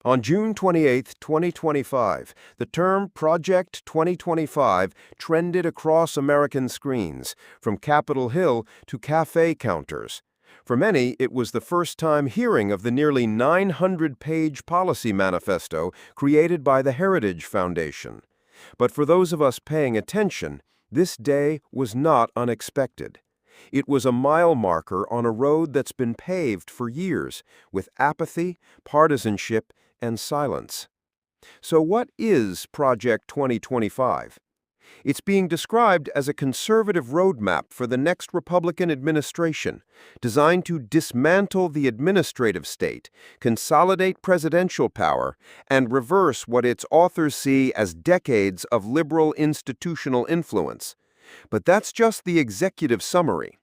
On June 28, 2025, the term Project 2025 trended across American screens, from Capitol Hill to cafe counters. For many, it was the first time hearing of the nearly 900-page policy manifesto created by the Heritage Foundation. But for those of us paying attention, this day was not unexpected. It was a mile marker on a road that's been paved for years, with apathy, partisanship, and silence. So what is Project 2025? It's being described as a conservative roadmap for the next Republican administration, designed to dismantle the administrative state, consolidate presidential power, and reverse what its authors see as decades of liberal institutional influence. But that's just the executive summary.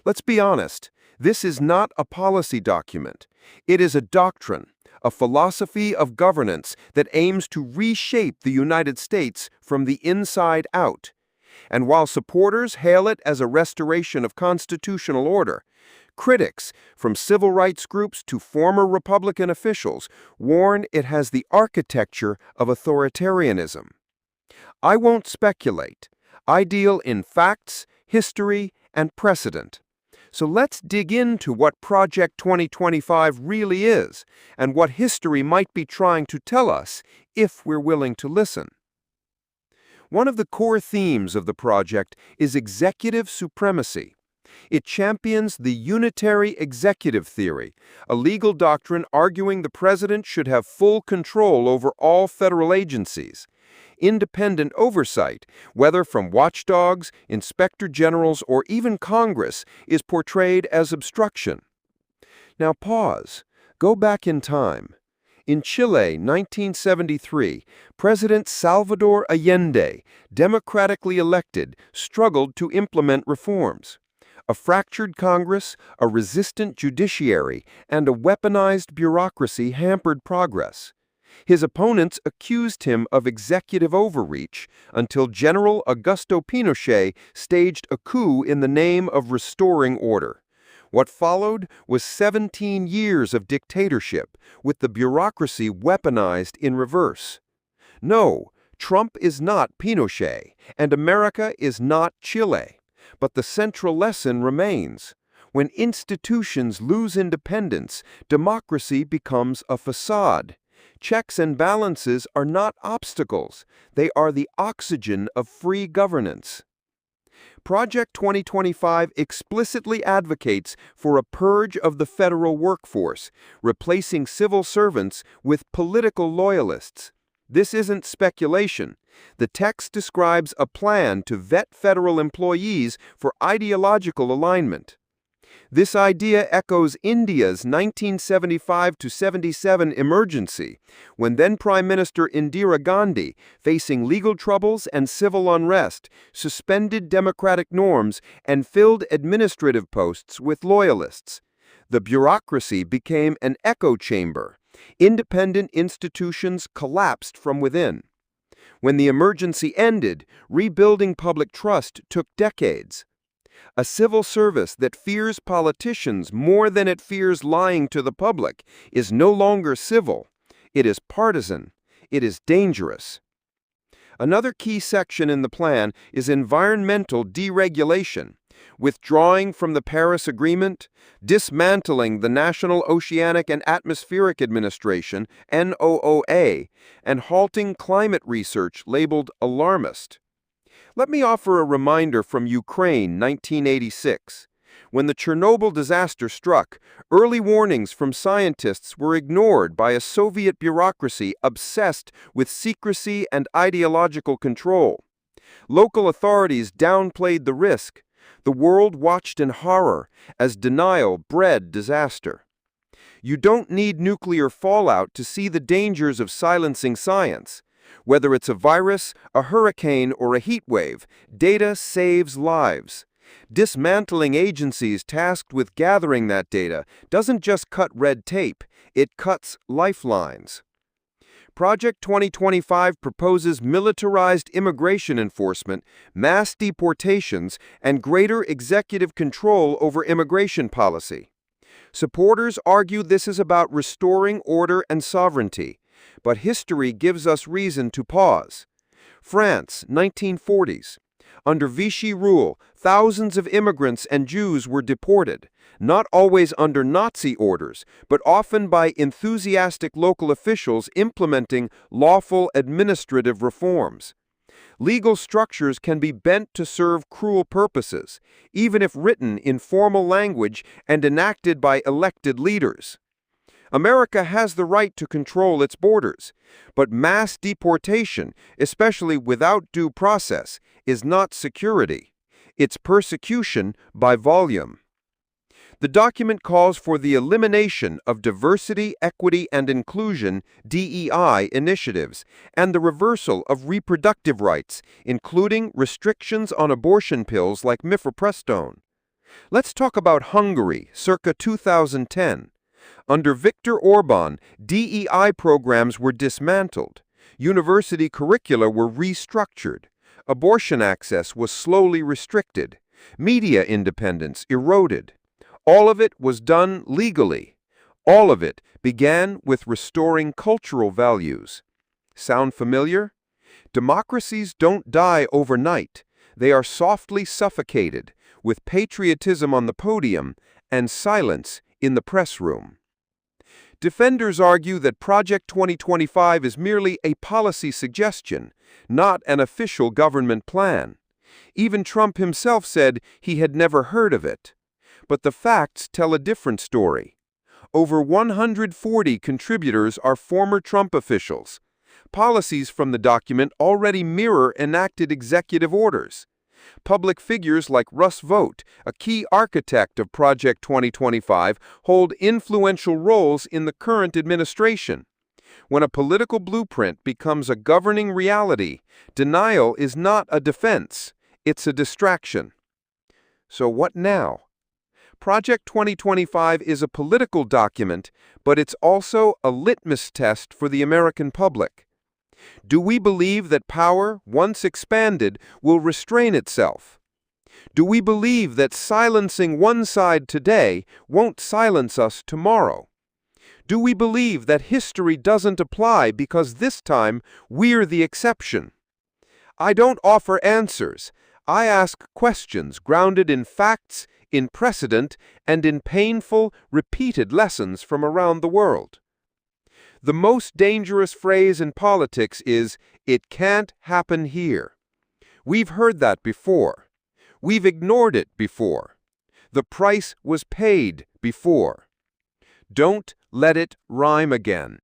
Let's be honest, this is not a policy document. It is a doctrine, a philosophy of governance that aims to reshape the United States from the inside out. And while supporters hail it as a restoration of constitutional order, critics, from civil rights groups to former Republican officials, warn it has the architecture of authoritarianism. I won't speculate. I deal in facts, history, and precedent. So let's dig into what Project 2025 really is and what history might be trying to tell us if we're willing to listen. One of the core themes of the project is executive supremacy. It champions the unitary executive theory, a legal doctrine arguing the president should have full control over all federal agencies. Independent oversight, whether from watchdogs, inspector generals, or even Congress, is portrayed as obstruction. Now pause. Go back in time. In Chile, 1973, President Salvador Allende, democratically elected, struggled to implement reforms. A fractured Congress, a resistant judiciary, and a weaponized bureaucracy hampered progress. His opponents accused him of executive overreach until General Augusto Pinochet staged a coup in the name of restoring order. What followed was 17 years of dictatorship, with the bureaucracy weaponized in reverse. No, Trump is not Pinochet, and America is not Chile. But the central lesson remains. When institutions lose independence, democracy becomes a facade. Checks and balances are not obstacles. They are the oxygen of free governance. Project 2025 explicitly advocates for a purge of the federal workforce, replacing civil servants with political loyalists. This isn't speculation. The text describes a plan to vet federal employees for ideological alignment. This idea echoes India's 1975-77 emergency, when then-Prime Minister Indira Gandhi, facing legal troubles and civil unrest, suspended democratic norms and filled administrative posts with loyalists. The bureaucracy became an echo chamber. Independent institutions collapsed from within. When the emergency ended, rebuilding public trust took decades. A civil service that fears politicians more than it fears lying to the public is no longer civil. It is partisan. It is dangerous. Another key section in the plan is environmental deregulation, withdrawing from the Paris Agreement, dismantling the National Oceanic and Atmospheric Administration, NOOA, and halting climate research labeled alarmist. Let me offer a reminder from Ukraine, 1986. When the Chernobyl disaster struck, early warnings from scientists were ignored by a Soviet bureaucracy obsessed with secrecy and ideological control. Local authorities downplayed the risk. The world watched in horror as denial bred disaster. You don't need nuclear fallout to see the dangers of silencing science. Whether it's a virus, a hurricane, or a heat wave, data saves lives. Dismantling agencies tasked with gathering that data doesn't just cut red tape, it cuts lifelines. Project 2025 proposes militarized immigration enforcement, mass deportations, and greater executive control over immigration policy. Supporters argue this is about restoring order and sovereignty, but history gives us reason to pause. France, 1940s. Under Vichy rule, thousands of immigrants and Jews were deported, not always under Nazi orders, but often by enthusiastic local officials implementing lawful administrative reforms. Legal structures can be bent to serve cruel purposes, even if written in formal language and enacted by elected leaders. America has the right to control its borders, but mass deportation, especially without due process, is not security. It's persecution by volume. The document calls for the elimination of diversity, equity, and inclusion (DEI) initiatives and the reversal of reproductive rights, including restrictions on abortion pills like mifepristone. Let's talk about Hungary, circa 2010. Under Viktor Orban, DEI programs were dismantled. University curricula were restructured. Abortion access was slowly restricted. Media independence eroded. All of it was done legally. All of it began with restoring cultural values. Sound familiar? Democracies don't die overnight. They are softly suffocated, with patriotism on the podium and silence in the press room. Defenders argue that Project 2025 is merely a policy suggestion, not an official government plan. Even Trump himself said he had never heard of it. But the facts tell a different story. Over 140 contributors are former Trump officials. Policies from the document already mirror enacted executive orders. Public figures like Russ Vought, a key architect of Project 2025, hold influential roles in the current administration. When a political blueprint becomes a governing reality, denial is not a defense, it's a distraction. So what now? Project 2025 is a political document, but it's also a litmus test for the American public. Do we believe that power, once expanded, will restrain itself? Do we believe that silencing one side today won't silence us tomorrow? Do we believe that history doesn't apply because this time we're the exception? I don't offer answers. I ask questions grounded in facts, in precedent, and in painful, repeated lessons from around the world. The most dangerous phrase in politics is, "It can't happen here." We've heard that before. We've ignored it before. The price was paid before. Don't let it rhyme again.